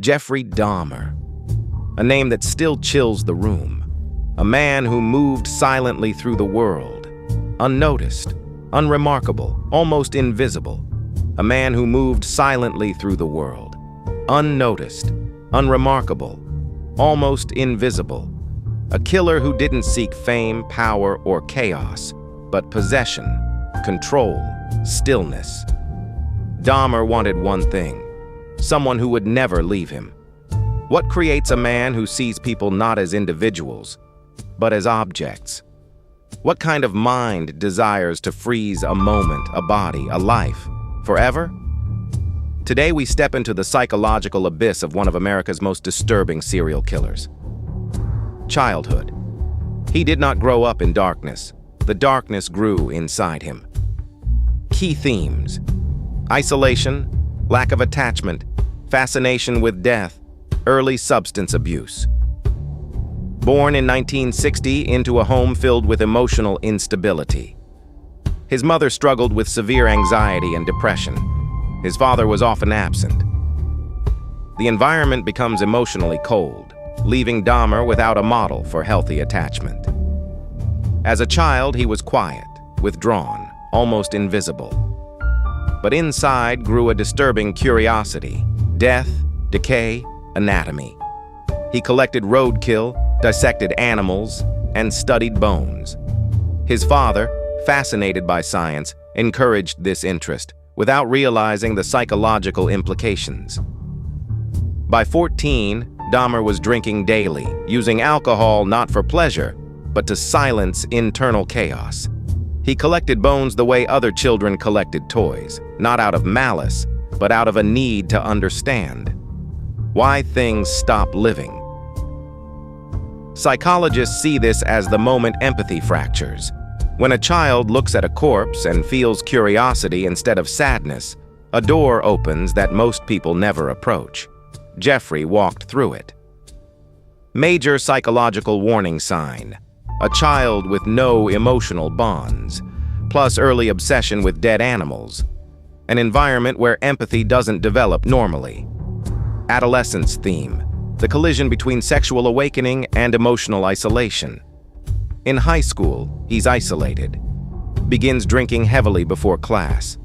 Jeffrey Dahmer, a name that still chills the room. A man who moved silently through the world, unnoticed, unremarkable, almost invisible. A man who moved silently through the world, unnoticed, unremarkable, almost invisible. A killer who didn't seek fame, power, or chaos, but possession, control, stillness. Dahmer wanted one thing: someone who would never leave him. What creates a man who sees people not as individuals, but as objects? What kind of mind desires to freeze a moment, a body, a life, forever? Today we step into the psychological abyss of one of America's most disturbing serial killers. Childhood. He did not grow up in darkness. The darkness grew inside him. Key themes: isolation, lack of attachment, fascination with death, early substance abuse. Born in 1960 into a home filled with emotional instability. His mother struggled with severe anxiety and depression. His father was often absent. The environment becomes emotionally cold, leaving Dahmer without a model for healthy attachment. As a child, he was quiet, withdrawn, almost invisible. But inside grew a disturbing curiosity: death, decay, anatomy. He collected roadkill, dissected animals, and studied bones. His father, fascinated by science, encouraged this interest, without realizing the psychological implications. By 14, Dahmer was drinking daily, using alcohol not for pleasure, but to silence internal chaos. He collected bones the way other children collected toys, not out of malice, but out of a need to understand why things stop living. Psychologists see this as the moment empathy fractures. When a child looks at a corpse and feels curiosity instead of sadness, a door opens that most people never approach. Jeffrey walked through it. Major psychological warning sign: a child with no emotional bonds, plus early obsession with dead animals. An environment where empathy doesn't develop normally. Adolescence theme: the collision between sexual awakening and emotional isolation. In high school, he's isolated. Begins drinking heavily before class,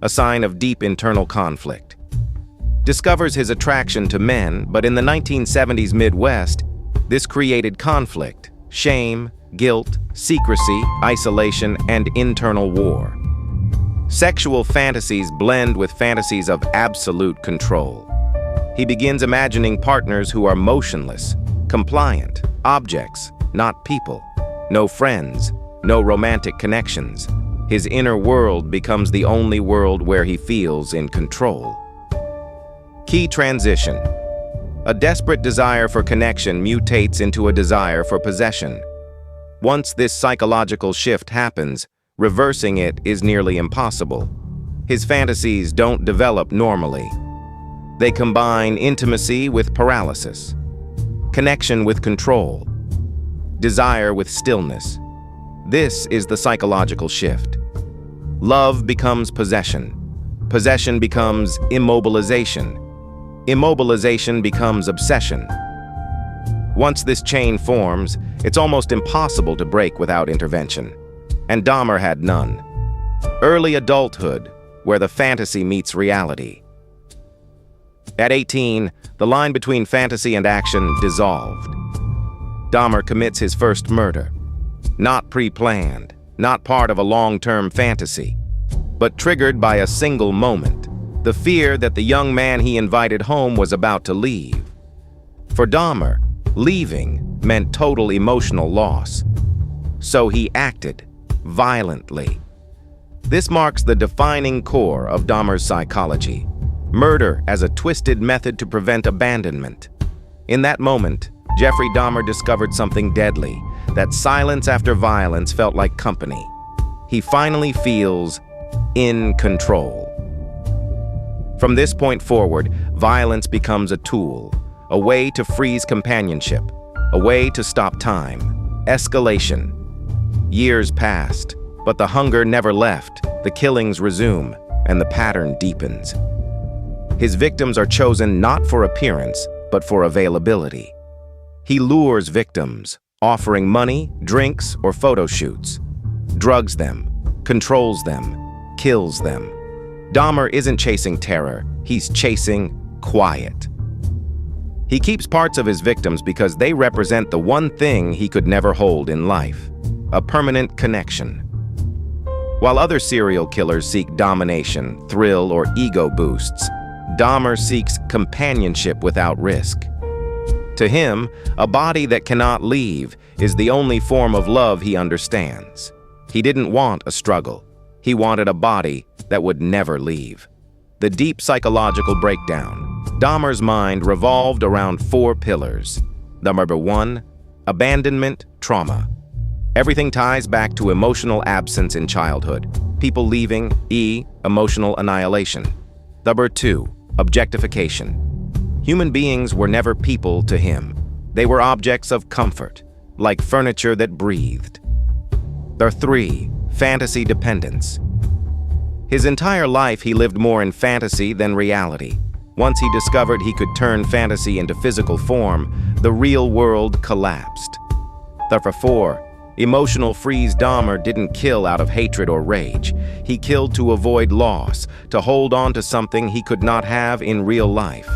a sign of deep internal conflict. Discovers his attraction to men, but in the 1970s Midwest, this created conflict, shame, guilt, secrecy, isolation, and internal war. Sexual fantasies blend with fantasies of absolute control. He begins imagining partners who are motionless, compliant, objects, not people. No friends, no romantic connections. His inner world becomes the only world where he feels in control. Key transition: a desperate desire for connection mutates into a desire for possession. Once this psychological shift happens, reversing it is nearly impossible. His fantasies don't develop normally. They combine intimacy with paralysis, connection with control, desire with stillness. This is the psychological shift. Love becomes possession. Possession becomes immobilization. Immobilization becomes obsession. Once this chain forms, it's almost impossible to break without intervention. And Dahmer had none. Early adulthood, where the fantasy meets reality. At 18, the line between fantasy and action dissolved. Dahmer commits his first murder. Not pre-planned, not part of a long-term fantasy, but triggered by a single moment: the fear that the young man he invited home was about to leave. For Dahmer, leaving meant total emotional loss. So he acted violently. This marks the defining core of Dahmer's psychology: murder as a twisted method to prevent abandonment. In that moment, Jeffrey Dahmer discovered something deadly: that silence after violence felt like company. He finally feels in control. From this point forward, violence becomes a tool, a way to freeze companionship, a way to stop time. Escalation. Years passed, but the hunger never left. The killings resume, and the pattern deepens. His victims are chosen not for appearance, but for availability. He lures victims, offering money, drinks, or photo shoots, drugs them, controls them, kills them. Dahmer isn't chasing terror, he's chasing quiet. He keeps parts of his victims because they represent the one thing he could never hold in life, a permanent connection. While other serial killers seek domination, thrill, or ego boosts, Dahmer seeks companionship without risk. To him, a body that cannot leave is the only form of love he understands. He didn't want a struggle. He wanted a body that would never leave. The deep psychological breakdown. Dahmer's mind revolved around 4 pillars. Number 1, abandonment trauma. Everything ties back to emotional absence in childhood. People leaving, emotional annihilation. Number 2, objectification. Human beings were never people to him. They were objects of comfort, like furniture that breathed. Number 3, fantasy dependence. His entire life he lived more in fantasy than reality. Once he discovered he could turn fantasy into physical form, the real world collapsed. Number 4, emotional freeze. Dahmer didn't kill out of hatred or rage. He killed to avoid loss, to hold on to something he could not have in real life.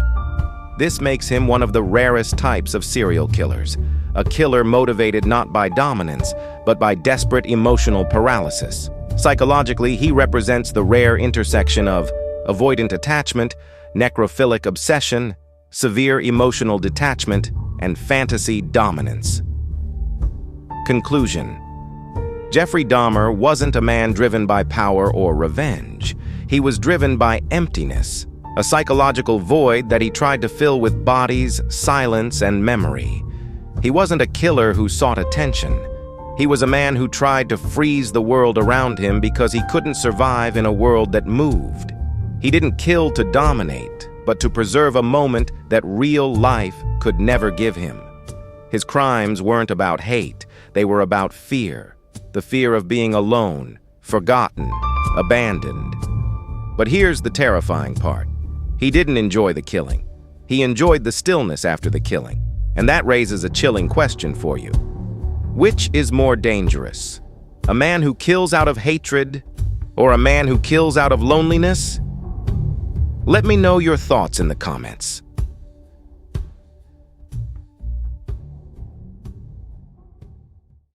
This makes him one of the rarest types of serial killers, a killer motivated not by dominance, but by desperate emotional paralysis. Psychologically, he represents the rare intersection of avoidant attachment, necrophilic obsession, severe emotional detachment, and fantasy dominance. Conclusion. Jeffrey Dahmer wasn't a man driven by power or revenge. He was driven by emptiness, a psychological void that he tried to fill with bodies, silence, and memory. He wasn't a killer who sought attention. He was a man who tried to freeze the world around him because he couldn't survive in a world that moved. He didn't kill to dominate, but to preserve a moment that real life could never give him. His crimes weren't about hate, they were about fear. The fear of being alone, forgotten, abandoned. But here's the terrifying part. He didn't enjoy the killing. He enjoyed the stillness after the killing. And that raises a chilling question for you. Which is more dangerous? A man who kills out of hatred, or a man who kills out of loneliness? Let me know your thoughts in the comments.